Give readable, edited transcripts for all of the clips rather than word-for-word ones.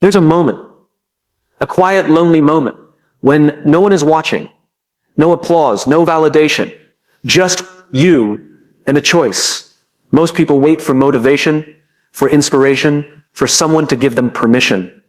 There's a moment, a quiet, lonely moment, when no one is watching, no applause, no validation, just you and a choice. Most people wait for motivation, for inspiration, for someone to give them permission.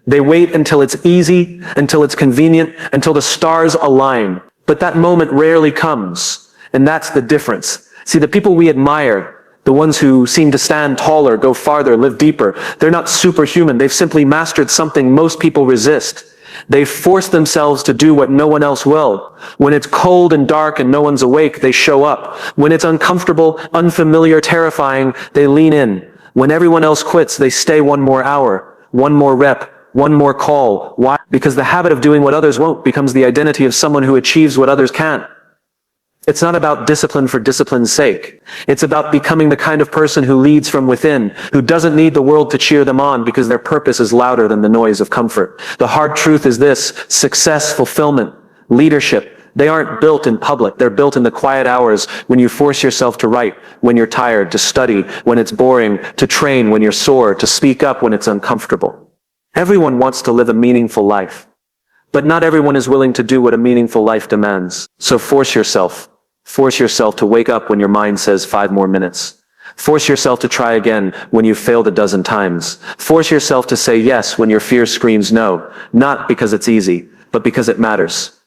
They wait until it's easy, until it's convenient, until the stars align. But that moment rarely comes, and that's the difference. See, the people we admire, the ones who seem to stand taller, go farther, live deeper, they're not superhuman. They've simply mastered something most people resist. They force themselves to do what no one else will. When it's cold and dark and no one's awake, they show up. When it's uncomfortable, unfamiliar, terrifying, they lean in. When everyone else quits, they stay one more hour, one more rep, one more call. Why? Because the habit of doing what others won't becomes the identity of someone who achieves what others can't. It's not about discipline for discipline's sake. It's about becoming the kind of person who leads from within, who doesn't need the world to cheer them on because their purpose is louder than the noise of comfort. The hard truth is this: success, fulfillment, leadership, they aren't built in public. They're built in the quiet hours when you force yourself to write, when you're tired, to study, when it's boring, to train, when you're sore, to speak up when it's uncomfortable. Everyone wants to live a meaningful life, but not everyone is willing to do what a meaningful life demands. So force yourself. Force yourself to wake up when your mind says 5 more minutes. Force yourself to try again when you've failed a dozen times. Force yourself to say yes when your fear screams no, not because it's easy, but because it matters.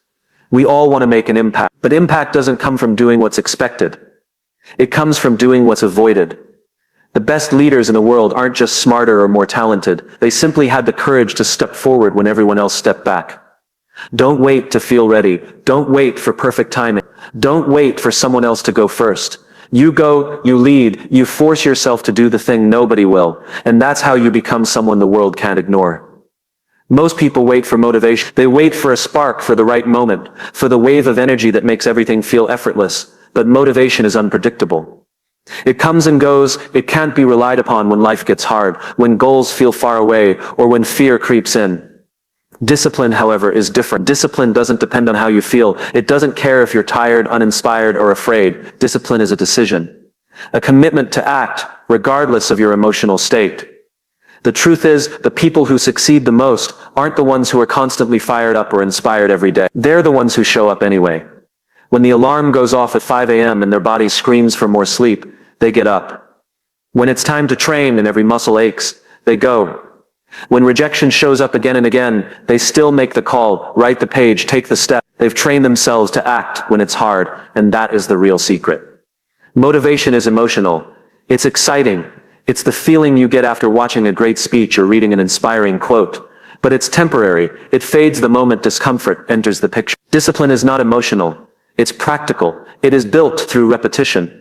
We all want to make an impact, but impact doesn't come from doing what's expected. It comes from doing what's avoided. The best leaders in the world aren't just smarter or more talented. They simply had the courage to step forward when everyone else stepped back. Don't wait to feel ready. Don't wait for perfect timing. Don't wait for someone else to go first. You go, you lead, you force yourself to do the thing nobody will, and that's how you become someone the world can't ignore. Most people wait for motivation. They wait for a spark, for the right moment, for the wave of energy that makes everything feel effortless. But motivation is unpredictable. It comes and goes. It can't be relied upon when life gets hard, when goals feel far away, or when fear creeps in. Discipline, however, is different. Discipline doesn't depend on how you feel. It doesn't care if you're tired, uninspired, or afraid. Discipline is a decision, a commitment to act, regardless of your emotional state. The truth is, the people who succeed the most aren't the ones who are constantly fired up or inspired every day. They're the ones who show up anyway. When the alarm goes off at 5 a.m. and their body screams for more sleep, they get up. When it's time to train and every muscle aches, they go. When rejection shows up again and again, they still make the call, write the page, take the step. They've trained themselves to act when it's hard, and that is the real secret. Motivation is emotional. It's exciting. It's the feeling you get after watching a great speech or reading an inspiring quote. But it's temporary. It fades the moment discomfort enters the picture. Discipline is not emotional. It's practical. It is built through repetition.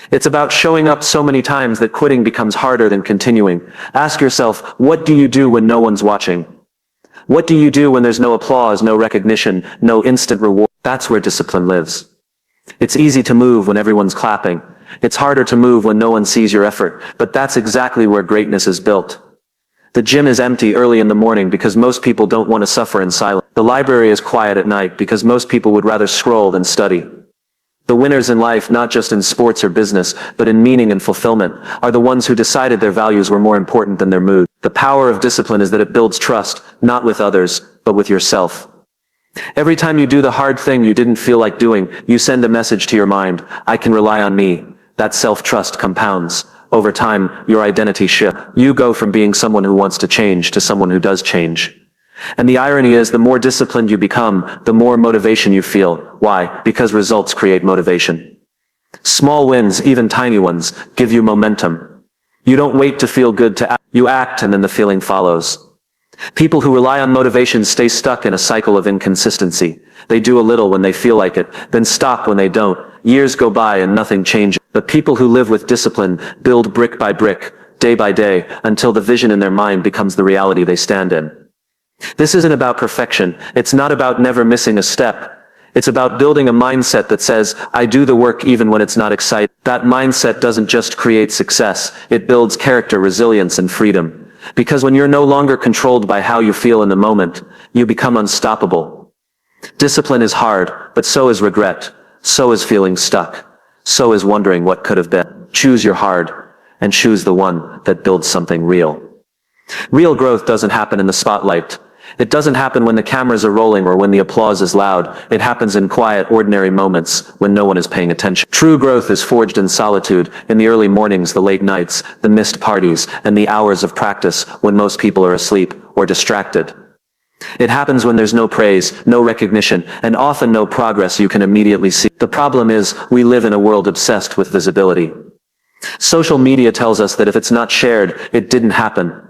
It's about showing up so many times that quitting becomes harder than continuing. Ask yourself, what do you do when no one's watching? What do you do when there's no applause, no recognition, no instant reward? That's where discipline lives. It's easy to move when everyone's clapping. It's harder to move when no one sees your effort, but that's exactly where greatness is built. The gym is empty early in the morning because most people don't want to suffer in silence. The library is quiet at night because most people would rather scroll than study. The winners in life, not just in sports or business, but in meaning and fulfillment, are the ones who decided their values were more important than their mood. The power of discipline is that it builds trust, not with others, but with yourself. Every time you do the hard thing you didn't feel like doing, you send a message to your mind: I can rely on me. That self-trust compounds. Over time, your identity shifts. You go from being someone who wants to change to someone who does change. And the irony is, the more disciplined you become, the more motivation you feel. Why? Because results create motivation. Small wins, even tiny ones, give you momentum. You don't wait to feel good to act. You act, and then the feeling follows. People who rely on motivation stay stuck in a cycle of inconsistency. They do a little when they feel like it, then stop when they don't. Years go by and nothing changes. But people who live with discipline build brick by brick, day by day, until the vision in their mind becomes the reality they stand in. This isn't about perfection. It's not about never missing a step. It's about building a mindset that says, I do the work even when it's not exciting. That mindset doesn't just create success. It builds character, resilience, and freedom. Because when you're no longer controlled by how you feel in the moment, you become unstoppable. Discipline is hard, but so is regret. So is feeling stuck. So is wondering what could have been. Choose your hard, and choose the one that builds something real. Real growth doesn't happen in the spotlight. It doesn't happen when the cameras are rolling or when the applause is loud. It happens in quiet, ordinary moments when no one is paying attention. True growth is forged in solitude, in the early mornings, the late nights, the missed parties, and the hours of practice when most people are asleep or distracted. It happens when there's no praise, no recognition, and often no progress you can immediately see. The problem is, we live in a world obsessed with visibility. Social media tells us that if it's not shared, it didn't happen.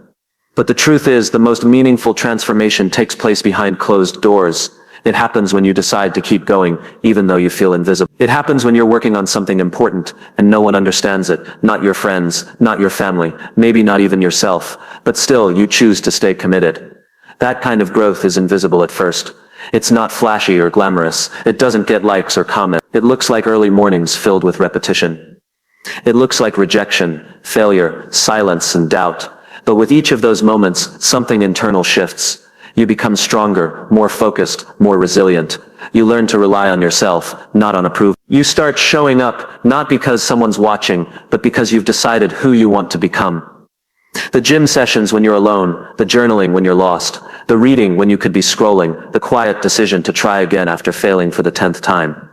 But the truth is, the most meaningful transformation takes place behind closed doors. It happens when you decide to keep going, even though you feel invisible. It happens when you're working on something important, and no one understands it. Not your friends, not your family, maybe not even yourself. But still, you choose to stay committed. That kind of growth is invisible at first. It's not flashy or glamorous. It doesn't get likes or comments. It looks like early mornings filled with repetition. It looks like rejection, failure, silence, and doubt. But with each of those moments, something internal shifts. You become stronger, more focused, more resilient. You learn to rely on yourself, not on approval. You start showing up, not because someone's watching, but because you've decided who you want to become. The gym sessions when you're alone, the journaling when you're lost, the reading when you could be scrolling, the quiet decision to try again after failing for the 10th time.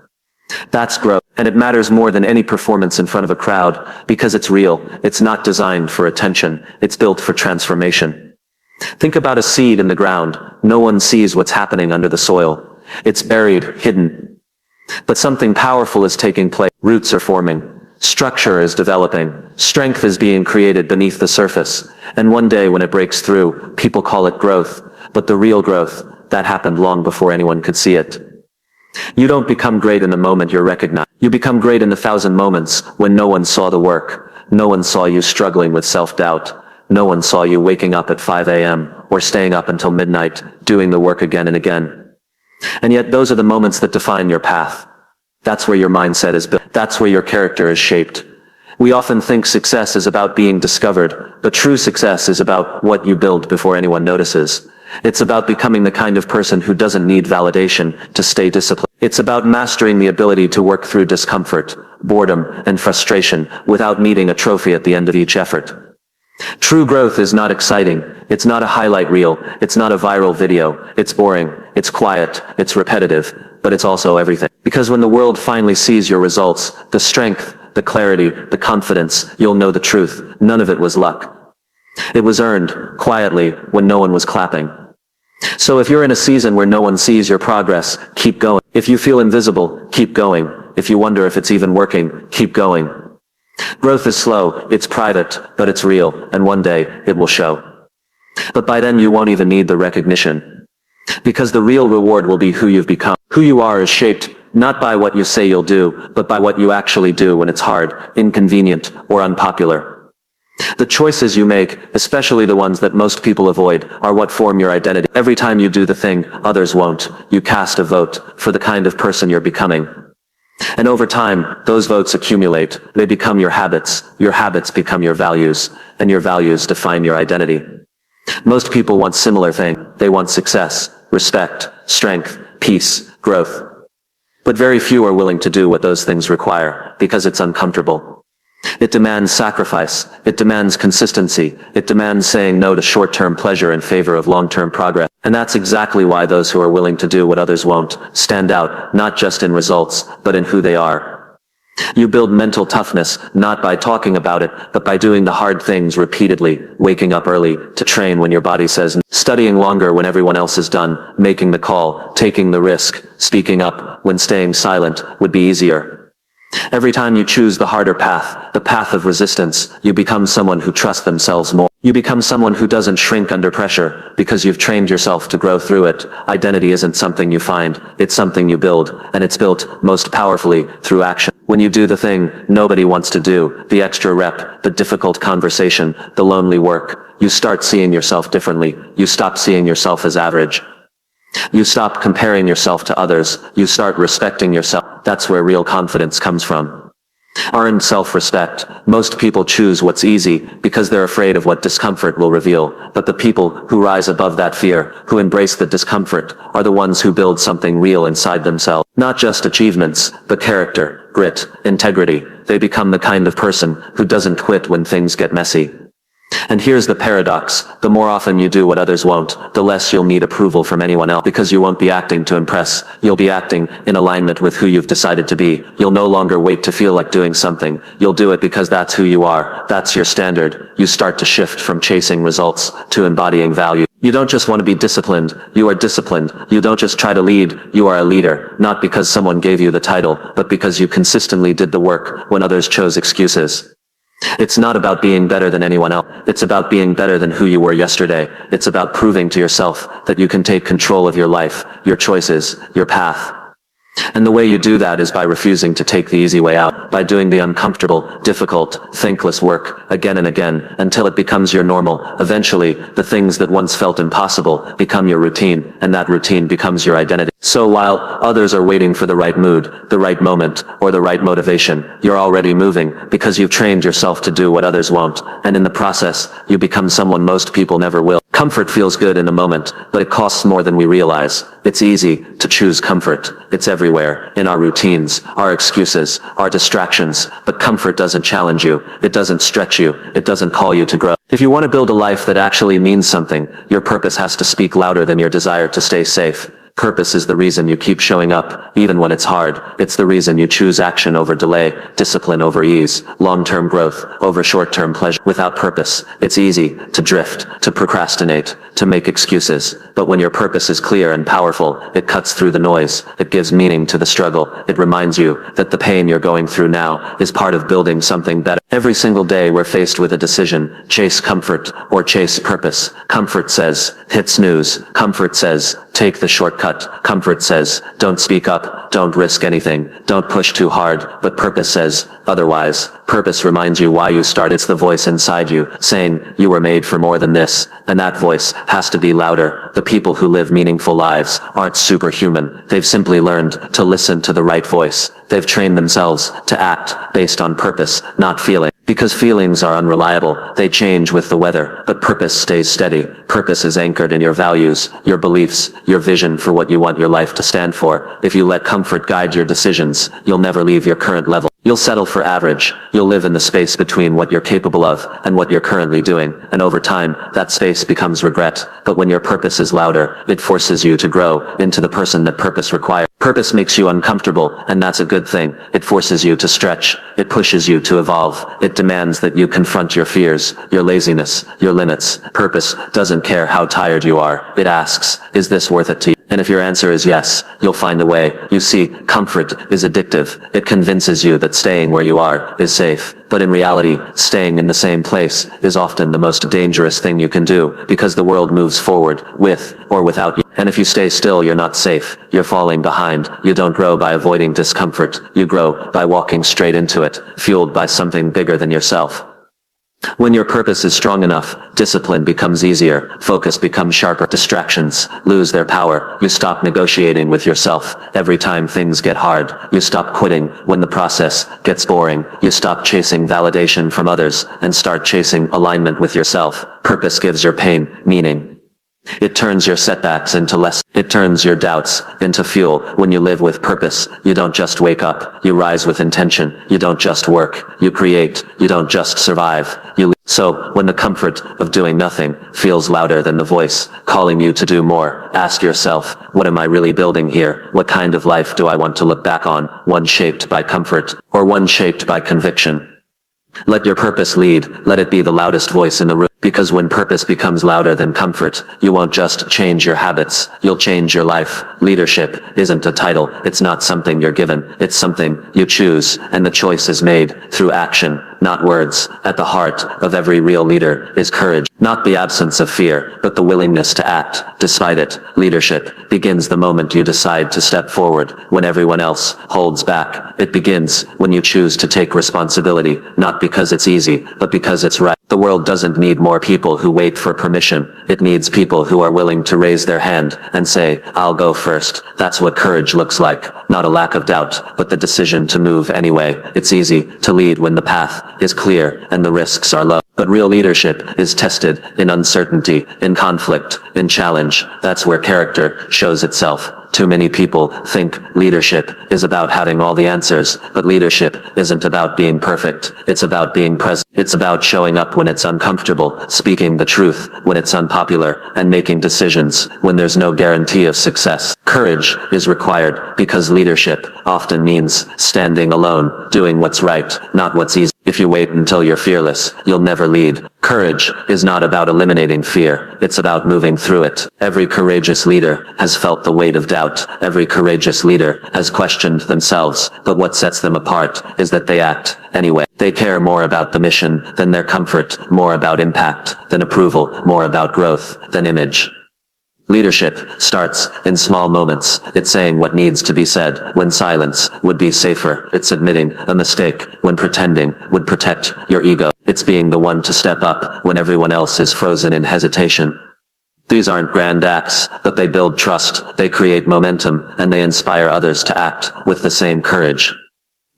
That's growth, and it matters more than any performance in front of a crowd, because it's real. It's not designed for attention. It's built for transformation. Think about a seed in the ground. No one sees what's happening under the soil. It's buried, hidden. But something powerful is taking place. Roots are forming. Structure is developing. Strength is being created beneath the surface. And one day when it breaks through, people call it growth. But the real growth, that happened long before anyone could see it. You don't become great in the moment you're recognized. You become great in the 1,000 moments when no one saw the work. No one saw you struggling with self-doubt. No one saw you waking up at 5 a.m. or staying up until midnight, doing the work again and again. And yet those are the moments that define your path. That's where your mindset is built. That's where your character is shaped. We often think success is about being discovered, but true success is about what you build before anyone notices. It's about becoming the kind of person who doesn't need validation to stay disciplined. It's about mastering the ability to work through discomfort, boredom, and frustration without needing a trophy at the end of each effort. True growth is not exciting. It's not a highlight reel. It's not a viral video. It's boring. It's quiet. It's repetitive. But it's also everything. Because when the world finally sees your results, the strength, the clarity, the confidence, you'll know the truth. None of it was luck. It was earned, quietly, when no one was clapping. So if you're in a season where no one sees your progress, keep going. If you feel invisible, keep going. If you wonder if it's even working, keep going. Growth is slow, it's private, but it's real, and one day, it will show. But by then you won't even need the recognition. Because the real reward will be who you've become. Who you are is shaped, not by what you say you'll do, but by what you actually do when it's hard, inconvenient, or unpopular. The choices you make, especially the ones that most people avoid, are what form your identity. Every time you do the thing others won't, you cast a vote for the kind of person you're becoming. And over time, those votes accumulate. They become your habits become your values, and your values define your identity. Most people want similar things. They want success, respect, strength, peace, growth. But very few are willing to do what those things require, because it's uncomfortable. It demands sacrifice. It demands consistency. It demands saying no to short-term pleasure in favor of long-term progress. And that's exactly why those who are willing to do what others won't stand out, not just in results, but in who they are. You build mental toughness, not by talking about it, but by doing the hard things repeatedly, waking up early to train when your body says no, studying longer when everyone else is done, making the call, taking the risk, speaking up when staying silent would be easier. Every time you choose the harder path, the path of resistance, you become someone who trusts themselves more. You become someone who doesn't shrink under pressure, because you've trained yourself to grow through it. Identity isn't something you find, it's something you build, and it's built most powerfully through action. When you do the thing nobody wants to do, the extra rep, the difficult conversation, the lonely work, you start seeing yourself differently. You stop seeing yourself as average. You stop comparing yourself to others. You start respecting yourself. That's where real confidence comes from. Earned self-respect. Most people choose what's easy because they're afraid of what discomfort will reveal. But the people who rise above that fear, who embrace the discomfort, are the ones who build something real inside themselves. Not just achievements, but character, grit, integrity. They become the kind of person who doesn't quit when things get messy. And here's the paradox. The more often you do what others won't, the less you'll need approval from anyone else. Because you won't be acting to impress. You'll be acting in alignment with who you've decided to be. You'll no longer wait to feel like doing something. You'll do it because that's who you are. That's your standard. You start to shift from chasing results to embodying value. You don't just want to be disciplined. You are disciplined. You don't just try to lead. You are a leader. Not because someone gave you the title, but because you consistently did the work when others chose excuses. It's not about being better than anyone else. It's about being better than who you were yesterday. It's about proving to yourself that you can take control of your life, your choices, your path. And the way you do that is by refusing to take the easy way out, by doing the uncomfortable, difficult, thankless work again and again until it becomes your normal. Eventually, the things that once felt impossible become your routine, and that routine becomes your identity. So while others are waiting for the right mood, the right moment, or the right motivation, you're already moving because you've trained yourself to do what others won't, and in the process, you become someone most people never will. Comfort feels good in the moment, but it costs more than we realize. It's easy to choose comfort. It's everywhere, in our routines, our excuses, our distractions, but comfort doesn't challenge you. It doesn't stretch you. It doesn't call you to grow. If you want to build a life that actually means something, your purpose has to speak louder than your desire to stay safe. Purpose is the reason you keep showing up, even when it's hard. It's the reason you choose action over delay, discipline over ease, long-term growth over short-term pleasure. Without purpose, it's easy to drift, to procrastinate, to make excuses. But when your purpose is clear and powerful, it cuts through the noise. It gives meaning to the struggle. It reminds you that the pain you're going through now is part of building something better. Every single day we're faced with a decision: chase comfort or chase purpose. Comfort says, hit snooze. Comfort says, take the shortcut. Comfort says, don't speak up, don't risk anything, don't push too hard, but purpose says otherwise. Purpose reminds you why you started. It's the voice inside you saying you were made for more than this, and that voice has to be louder. The people who live meaningful lives aren't superhuman. They've simply learned to listen to the right voice. They've trained themselves to act based on purpose, not feeling. Because feelings are unreliable, they change with the weather, but purpose stays steady. Purpose is anchored in your values, your beliefs, your vision for what you want your life to stand for. If you let comfort guide your decisions, you'll never leave your current level. You'll settle for average. You'll live in the space between what you're capable of and what you're currently doing. And over time, that space becomes regret. But when your purpose is louder, it forces you to grow into the person that purpose requires. Purpose makes you uncomfortable, and that's a good thing. It forces you to stretch. It pushes you to evolve. It demands that you confront your fears, your laziness, your limits. Purpose doesn't care how tired you are. It asks, is this worth it to you? And if your answer is yes, you'll find a way. You see, comfort is addictive. It convinces you that staying where you are is safe. But in reality, staying in the same place is often the most dangerous thing you can do, because the world moves forward with or without you. And if you stay still, you're not safe. You're falling behind. You don't grow by avoiding discomfort. You grow by walking straight into it, fueled by something bigger than yourself. When your purpose is strong enough, discipline becomes easier, focus becomes sharper, distractions lose their power. You stop negotiating with yourself every time things get hard. You stop quitting when the process gets boring. You stop chasing validation from others and start chasing alignment with yourself. Purpose gives your pain meaning. It turns your setbacks into lessons. It turns your doubts into fuel. When you live with purpose, you don't just wake up. You rise with intention. You don't just work. You create. You don't just survive. You lead. So, when the comfort of doing nothing feels louder than the voice calling you to do more, ask yourself, what am I really building here? What kind of life do I want to look back on? One shaped by comfort, or one shaped by conviction? Let your purpose lead. Let it be the loudest voice in the room. Because when purpose becomes louder than comfort, you won't just change your habits, you'll change your life. Leadership isn't a title. It's not something you're given. It's something you choose, and the choice is made through action, not words. At the heart of every real leader is courage. Not the absence of fear, but the willingness to act despite it. Leadership begins the moment you decide to step forward, when everyone else holds back. It begins when you choose to take responsibility, not because it's easy, but because it's right. The world doesn't need more people who wait for permission. It needs people who are willing to raise their hand and say, I'll go first. That's what courage looks like. Not a lack of doubt, but the decision to move anyway. It's easy to lead when the path is clear and the risks are low. But real leadership is tested in uncertainty, in conflict, in challenge. That's where character shows itself. Too many people think leadership is about having all the answers, but leadership isn't about being perfect. It's about being present. It's about showing up when it's uncomfortable, speaking the truth when it's unpopular, and making decisions when there's no guarantee of success. Courage is required because leadership often means standing alone, doing what's right, not what's easy. If you wait until you're fearless, you'll never lead. Courage is not about eliminating fear. It's about moving through it. Every courageous leader has felt the weight of doubt. Every courageous leader has questioned themselves. But what sets them apart is that they act anyway. They care more about the mission than their comfort, more about impact than approval, more about growth than image. Leadership starts in small moments. It's saying what needs to be said when silence would be safer. It's admitting a mistake when pretending would protect your ego. It's being the one to step up when everyone else is frozen in hesitation. These aren't grand acts, but they build trust, they create momentum, and they inspire others to act with the same courage.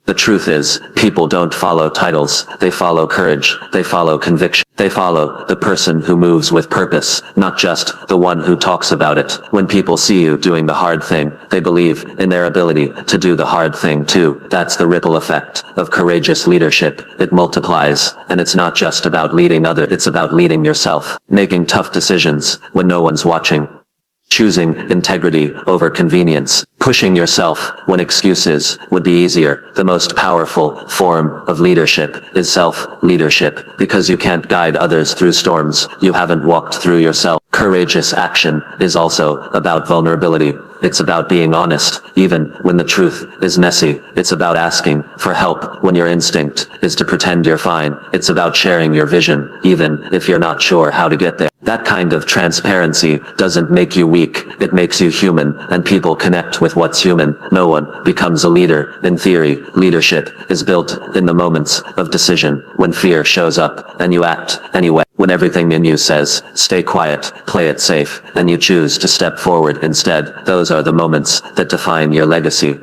The truth is, people don't follow titles, they follow courage, they follow conviction. They follow the person who moves with purpose, not just the one who talks about it. When people see you doing the hard thing, they believe in their ability to do the hard thing too. That's the ripple effect of courageous leadership. It multiplies, and it's not just about leading others, it's about leading yourself, making tough decisions when no one's watching. Choosing integrity over convenience, pushing yourself when excuses would be easier. The most powerful form of leadership is self-leadership, because you can't guide others through storms you haven't walked through yourself. Courageous action is also about vulnerability. It's about being honest, even when the truth is messy. It's about asking for help when your instinct is to pretend you're fine. It's about sharing your vision, even if you're not sure how to get there. That kind of transparency doesn't make you weak, it makes you human, and people connect with what's human. No one becomes a leader in theory. Leadership is built in the moments of decision, when fear shows up, and you act anyway. When everything in you says, stay quiet, play it safe, and you choose to step forward instead, those are the moments that define your legacy.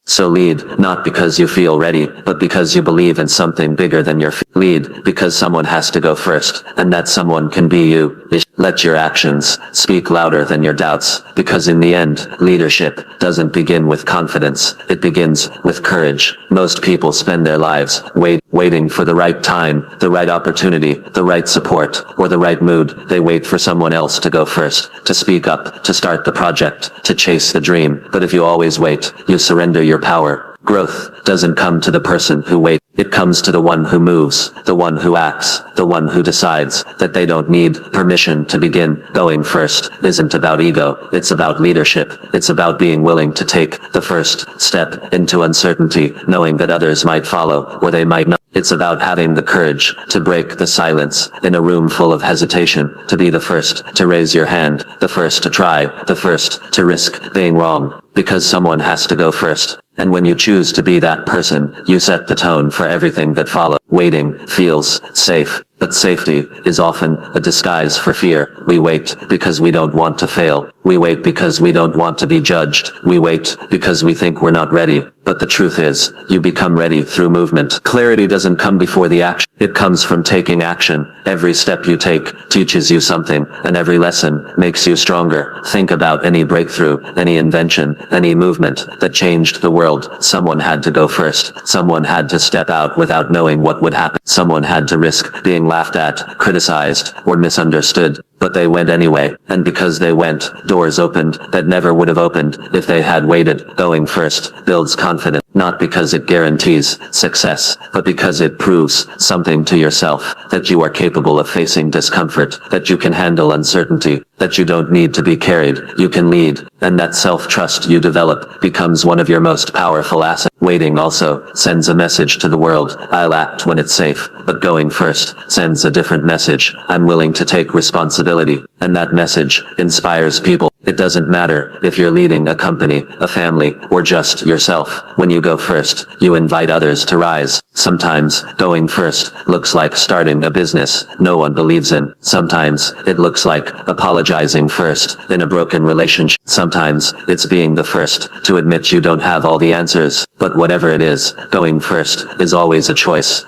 So lead, not because you feel ready, but because you believe in something bigger than your lead, because someone has to go first, and that someone can be you. Let your actions speak louder than your doubts, because in the end, leadership doesn't begin with confidence, it begins with courage. Most people spend their lives waiting for the right time, the right opportunity, the right support, or the right mood. They wait for someone else to go first, to speak up, to start the project, to chase the dream. But if you always wait, you surrender your power. Growth doesn't come to the person who waits. It comes to the one who moves, the one who acts, the one who decides that they don't need permission to begin. Going first isn't about ego, it's about leadership. It's about being willing to take the first step into uncertainty, knowing that others might follow, or they might not. It's about having the courage to break the silence in a room full of hesitation, to be the first to raise your hand, the first to try, the first to risk being wrong, because someone has to go first. And when you choose to be that person, you set the tone for everything that follows. Waiting feels safe, but safety is often a disguise for fear. We wait because we don't want to fail. We wait because we don't want to be judged. We wait because we think we're not ready. But the truth is, you become ready through movement. Clarity doesn't come before the action. It comes from taking action. Every step you take teaches you something, and every lesson makes you stronger. Think about any breakthrough, any invention, any movement that changed the world. Someone had to go first. Someone had to step out without knowing what would happen. Someone had to risk being laughed at, criticized, or misunderstood. But they went anyway, and because they went, doors opened that never would have opened if they had waited. Going first builds confidence, not because it guarantees success, but because it proves something to yourself, that you are capable of facing discomfort, that you can handle uncertainty, that you don't need to be carried, you can lead, and that self-trust you develop becomes one of your most powerful assets. Waiting also sends a message to the world. I'll act when it's safe, but going first sends a different message. I'm willing to take responsibility, and that message inspires people. It doesn't matter if you're leading a company, a family, or just yourself. When you go first, you invite others to rise. Sometimes, going first looks like starting a business no one believes in. Sometimes, it looks like apologizing first in a broken relationship. Sometimes, it's being the first to admit you don't have all the answers. But whatever it is, going first is always a choice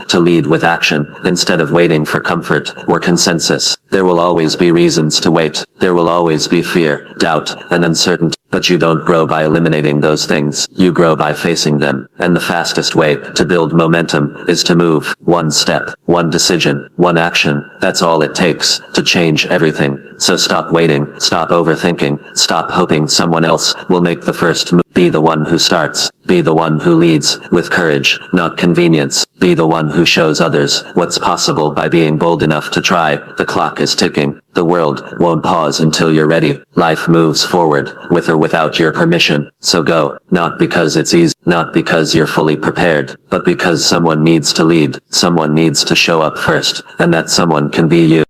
to lead with action instead of waiting for comfort or consensus. There will always be reasons to wait. There will always be fear, doubt, and uncertainty. But you don't grow by eliminating those things. You grow by facing them. And the fastest way to build momentum is to move one step, one decision, one action. That's all it takes to change everything. So stop waiting, stop overthinking, stop hoping someone else will make the first move. Be the one who starts. Be the one who leads with courage, not convenience. Be the one who shows others what's possible by being bold enough to try. The clock is ticking. The world won't pause until you're ready. Life moves forward, with or without your permission. So go, not because it's easy, not because you're fully prepared, but because someone needs to lead. Someone needs to show up first, and that someone can be you.